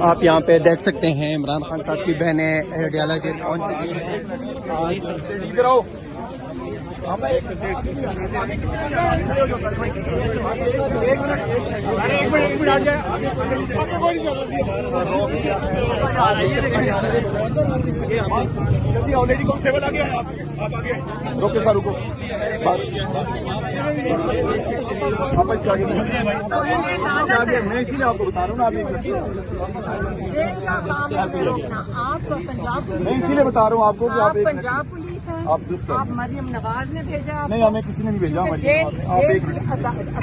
آپ یہاں پہ دیکھ سکتے ہیں عمران خان صاحب کی بہنیں ڈیالہ جیل پہنچ چکی ہیں. روکے سر رکو میں اسی لیے آپ کو بتا رہا ہوں نا. آپ پنجاب میں اسی لیے بتا رہا ہوں آپ کو کہ آپ پنجاب پولیس ہیں. آپ مریم نواز نے بھیجا نہیں, ہمیں کسی نے نہیں بھیجا.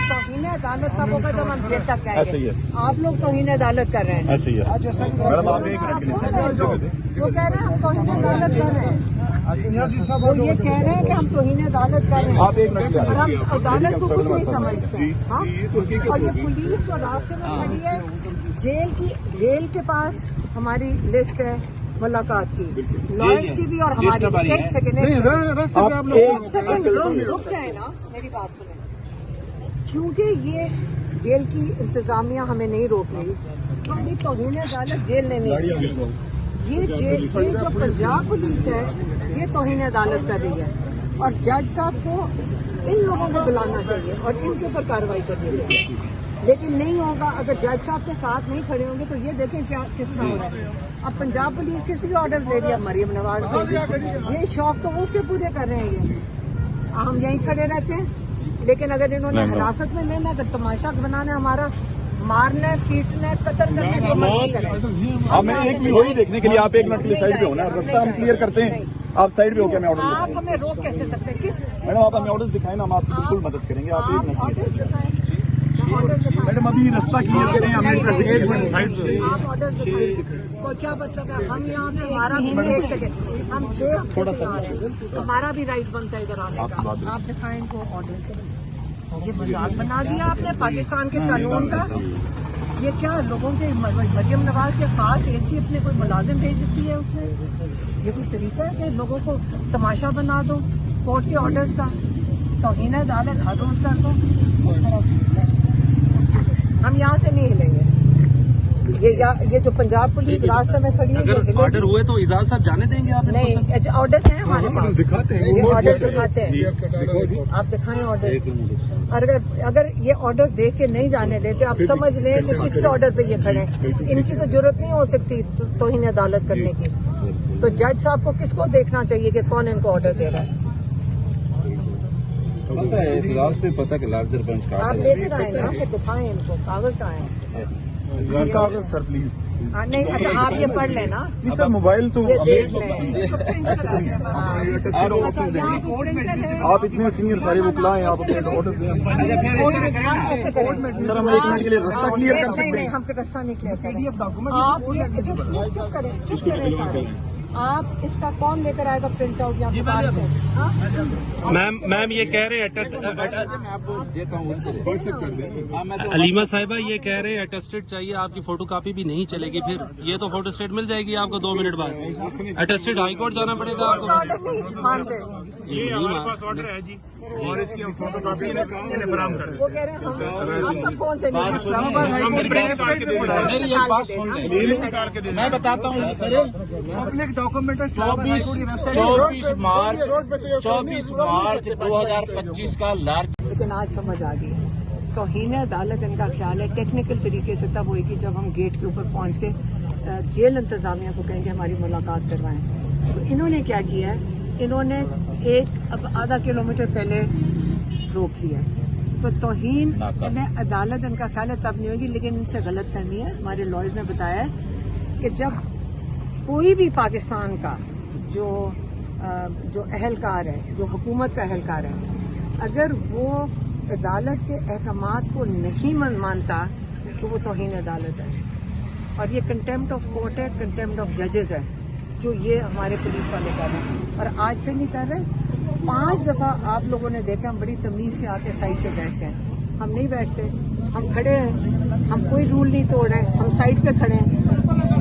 توہین عدالت کب ہوگا جب ہم جیل تک جائیں ایسے ہی گے. ہے, آپ لوگ توہین عدالت کر رہے ہیں. ایسے ہی ہے میڈم. آپ ایک منٹ کے لیے وہ کہہ رہے ہیں ہم توہین عدالت کر رہے ہیں. وہ یہ کہہ رہے ہیں کہ ہم توہین عدالت کر رہے ہیں. آپ ایک منٹ کے لیے ہم عدالت کو کچھ نہیں سمجھتے. ہاں, اور یہ پولیس جو راستے میں کھڑی ہے, جیل کے پاس ہماری لسٹ ہے ملاقات کی, لائرس کی بھی اور ہماری. ایک سیکنڈ رک جائے نا, میری بات سنیں. کیونکہ یہ جیل کی انتظامیہ ہمیں نہیں روک رہی تو ابھی توہین عدالت جیل نے نہیں کی. یہ جو پنجاب پولیس ہے یہ توہین عدالت کر رہی ہے, اور جج صاحب کو ان لوگوں کو بلانا چاہیے اور ان کے اوپر کارروائی کرنی چاہیے. لیکن نہیں ہوگا اگر جج صاحب کے ساتھ نہیں کھڑے ہوں گے تو یہ دیکھیں کیا کس طرح ہو رہا ہے. اب پنجاب پولیس کسی بھی آرڈر دے دیا مریم نواز نے, یہ شوق تو اس کے پورے کر رہے ہیں. یہ ہم یہیں کھڑے رہتے ہیں, لیکن اگر انہوں نے حراست میں لینا, اگر تماشا بنانا ہے ہمارا, مارنا ہے, پیٹنا ہے, قتل کرنا ہے, جو مرضی کریں. ہمیں ایک وہی دیکھنے کے لیے آپ ایک منٹ کے لیے سائڈ پہ ہونا, رستہ ہم کلیئر کرتے ہیں. آپ سائڈ پہ ہو کے ہمیں آرڈر آپ ہمیں روک کیسے سکتے ہیں؟ کس میڈم آپ ہمیں آرڈر دکھائیں نا, ہم آپ کی بالکل مدد کریں گے. آپ ایک منٹ آرڈرز دکھائیں. میڈم ابھی رستہ کلیئر کریں, ہمیں آپ آرڈرز دکھائیں. کوئی کیا مطلب ہے؟ ہم یہاں پہ ہمارا بھی ایک سیکنڈ, ہم 6 ہفتے سے آ رہے ہیں, ہمارا بھی رائٹ بنتا ہے ادھر آنے کا. آپ دکھائیں ان کو آرڈر. یہ مذاق بنا دیا آپ نے پاکستان کے قانون کا. یہ کیا لوگوں کے مریم نواز کے خاص ایجنسی اپنے کوئی ملازم بھیج دیتی ہے اس نے؟ یہ کوئی طریقہ ہے کہ لوگوں کو تماشا بنا دو کورٹ کے آرڈرز کا؟ توہین عدالت ہر روز کر دو. ہم یہاں سے نہیں ہلیں گے. یہ جو پنجاب پولیس راستے میں کھڑی ہے, اگر آرڈر ہوئے تو اعزاز صاحب جانے دیں گے آپ؟ نہیں, آرڈرز ہیں ہمارے پاس, یہ آرڈرز دکھاتے ہیں. آپ دکھائیں آرڈر. اگر یہ آرڈر دیکھ کے نہیں جانے دیتے, آپ سمجھ لیں کہ کس کے آرڈر پہ یہ کھڑے ہیں. ان کی تو ضرورت نہیں ہو سکتی توہین عدالت کرنے کی. تو جج صاحب کو کس کو دیکھنا چاہیے کہ کون ان کو آرڈر دے رہا ہے؟ اعتراض پہ پتہ کہ لارجر بنچ کا آپ لے کر آئیں نا, کہ دکھائیں ان کو کاغذ کہاں ہیں. Sir please. نہیں, اچھا آپ یہ پڑھ لیں نا. نہیں سر, موبائل تو یہ دیکھ لیں. آپ اتنے سینئر سارے وکلا ہیں, آپ اپنے آرڈر دیں. سر ہم ایک منٹ کے لیے رستہ کلیئر کر سکتے ہیں. ہم رستہ نہیں کلیئر کریں. آپ چپ کریں, چپ کریں سارے. آپ اس کا کون لے کر آئے گا پرنٹ آؤٹ یا دکان سے؟ میم یہ کہہ رہے ہیں علیمہ صاحبہ یہ کہہ رہے ہیں اٹیسٹڈ چاہیے, آپ کی فوٹو کاپی بھی نہیں چلے گی. پھر یہ تو فوٹو اسٹیٹ مل جائے گی آپ کو 2 منٹ بعد. اٹیسٹڈ ہائی کورٹ جانا پڑے گا آپ کو. آرڈر ہے جی, اور اس کی ہم فوٹو کاپی فراہم کر وہ کہہ رہے ہیں ہم آپ کا فون سے نہیں. میں بتاتا ہوں, پبلک ڈاکومنٹ 24 مارچ 2025 کا لارج. لیکن آج سمجھ آ گئی. توہین عدالت ان کا خیال ہے ٹیکنیکل طریقے سے تب ہوئے گی جب ہم گیٹ کے اوپر پہنچ کے جیل انتظامیہ کو کہیں گے ہماری ملاقات کروائیں. تو انہوں نے کیا کیا ہے, انہوں نے اب آدھا کلومیٹر پہلے روک لیا. تو توہین عدالت ان کا خیال ہے تب نہیں ہوگی, لیکن ان سے غلط فہمی ہے. ہمارے لائرز نے بتایا ہے کہ جب کوئی بھی پاکستان کا جو اہلکار ہے, جو حکومت کا اہلکار ہے, اگر وہ عدالت کے احکامات کو نہیں مانتا تو وہ توہین عدالت ہے. اور یہ کنٹیمپٹ آف کورٹ ہے, کنٹیمپٹ آف ججز ہے جو یہ ہمارے پولیس والے کر رہے ہیں. اور آج سے نہیں کر رہے, 5 دفعہ آپ لوگوں نے دیکھا ہم بڑی تمیز سے آ کے سائڈ پہ بیٹھتے ہیں. ہم نہیں بیٹھتے, ہم کھڑے ہیں, ہم کوئی رول نہیں توڑ رہے ہیں, ہم سائڈ پہ کھڑے ہیں.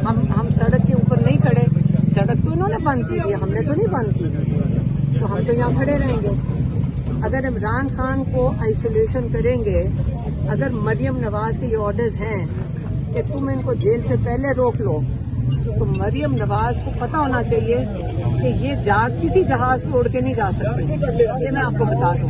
ہم سڑک کے اوپر نہیں کھڑے. سڑک تو انہوں نے بند کی تھی, ہم نے تو نہیں بند کی. تو ہم تو یہاں کھڑے رہیں گے. اگر عمران خان کو آئسولیشن کریں گے, اگر مریم نواز کے یہ آرڈرز ہیں کہ تم ان کو جیل سے پہلے روک لو، تو مریم نواز کو پتا ہونا چاہیے کہ یہ کسی جہاز پہ اڑ کے نہیں جا سکتی، یہ میں آپ کو بتا دوں.